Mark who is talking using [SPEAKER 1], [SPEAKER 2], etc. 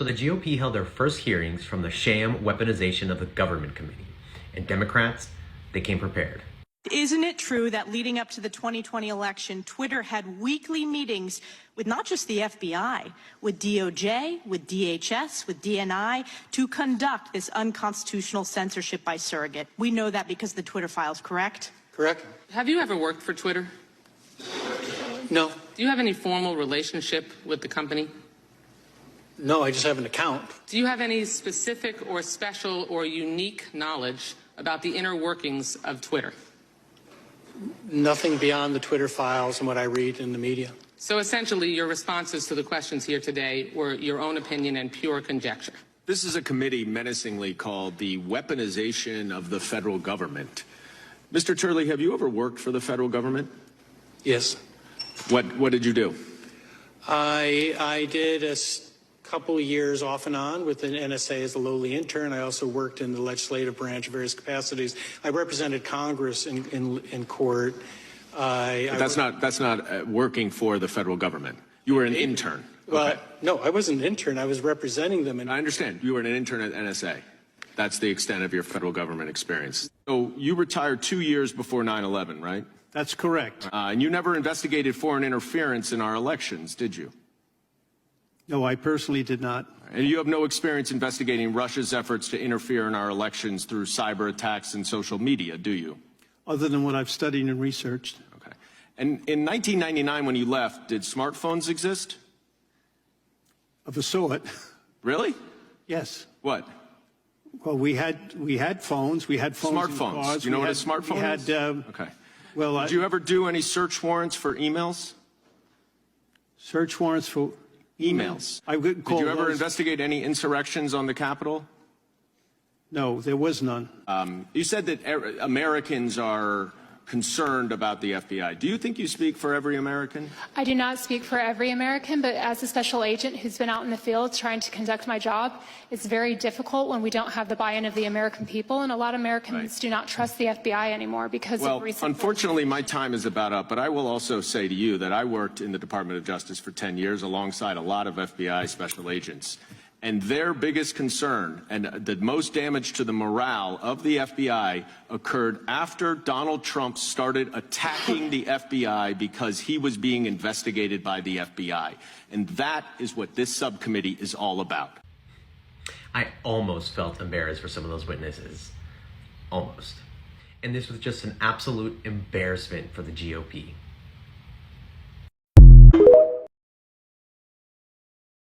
[SPEAKER 1] So the GOP held their first hearings from the sham weaponization of the government committee. And Democrats, they came prepared.
[SPEAKER 2] Isn't it true that leading up to the 2020 election, Twitter had weekly meetings with not just the FBI, with DOJ, with DHS, with DNI, to conduct this unconstitutional censorship by surrogate? We know that because of the Twitter files, correct?
[SPEAKER 3] Correct.
[SPEAKER 4] Have you ever worked for Twitter?
[SPEAKER 3] No.
[SPEAKER 4] Do you have any formal relationship with the company?
[SPEAKER 3] No, I just have an account.
[SPEAKER 4] Do you have any specific or special or unique knowledge about the inner workings of Twitter?
[SPEAKER 3] Nothing beyond the Twitter files and what I read in the media.
[SPEAKER 4] So essentially, your responses to the questions here today were your own opinion and pure conjecture.
[SPEAKER 5] This is a committee menacingly called the Weaponization of the Federal Government. Mr. Turley, have you ever worked for the federal government?
[SPEAKER 3] Yes.
[SPEAKER 5] What did you do?
[SPEAKER 3] I did a couple of years off and on with an NSA as a lowly intern. I also worked in the legislative branch in various capacities. I represented Congress in court.
[SPEAKER 5] That's not working for the federal government. You were an intern.
[SPEAKER 3] Well,
[SPEAKER 5] okay.
[SPEAKER 3] No, I wasn't an intern. I was representing them.
[SPEAKER 5] I understand. You were an intern at NSA. That's the extent of your federal government experience. So you retired 2 years before 9/11, right?
[SPEAKER 6] That's correct.
[SPEAKER 5] And you never investigated foreign interference in our elections, did you?
[SPEAKER 6] No, I personally did not.
[SPEAKER 5] And you have no experience investigating Russia's efforts to interfere in our elections through cyber attacks and social media, do you?
[SPEAKER 6] Other than what I've studied and researched.
[SPEAKER 5] Okay. And in 1999, when you left, did smartphones exist?
[SPEAKER 6] Of a sort.
[SPEAKER 5] Really?
[SPEAKER 6] Yes.
[SPEAKER 5] What?
[SPEAKER 6] Well, we had phones. We had phones.
[SPEAKER 5] Smartphones.
[SPEAKER 6] In cars.
[SPEAKER 5] Do you know
[SPEAKER 6] we
[SPEAKER 5] what
[SPEAKER 6] had,
[SPEAKER 5] a smartphone
[SPEAKER 6] we had,
[SPEAKER 5] is? Okay.
[SPEAKER 6] Well,
[SPEAKER 5] did you ever do any search warrants for emails?
[SPEAKER 6] Search warrants for
[SPEAKER 5] emails.
[SPEAKER 6] I wouldn't call
[SPEAKER 5] Did you ever
[SPEAKER 6] those.
[SPEAKER 5] investigate any insurrections on the Capitol?
[SPEAKER 6] No, there was none.
[SPEAKER 5] You said that Americans are concerned about the FBI. Do you think you speak for every American?
[SPEAKER 7] I do not speak for every American, but as a special agent who's been out in the field trying to conduct my job, it's very difficult when we don't have the buy-in of the American people, and a lot of Americans do not trust the FBI anymore because of recent...
[SPEAKER 5] Well, unfortunately, my time is about up, but I will also say to you that I worked in the Department of Justice for 10 years alongside a lot of FBI special agents. And their biggest concern and the most damage to the morale of the FBI occurred after Donald Trump started attacking the FBI because he was being investigated by the FBI. And that is what this subcommittee is all about.
[SPEAKER 1] I almost felt embarrassed for some of those witnesses. Almost. And this was just an absolute embarrassment for the GOP.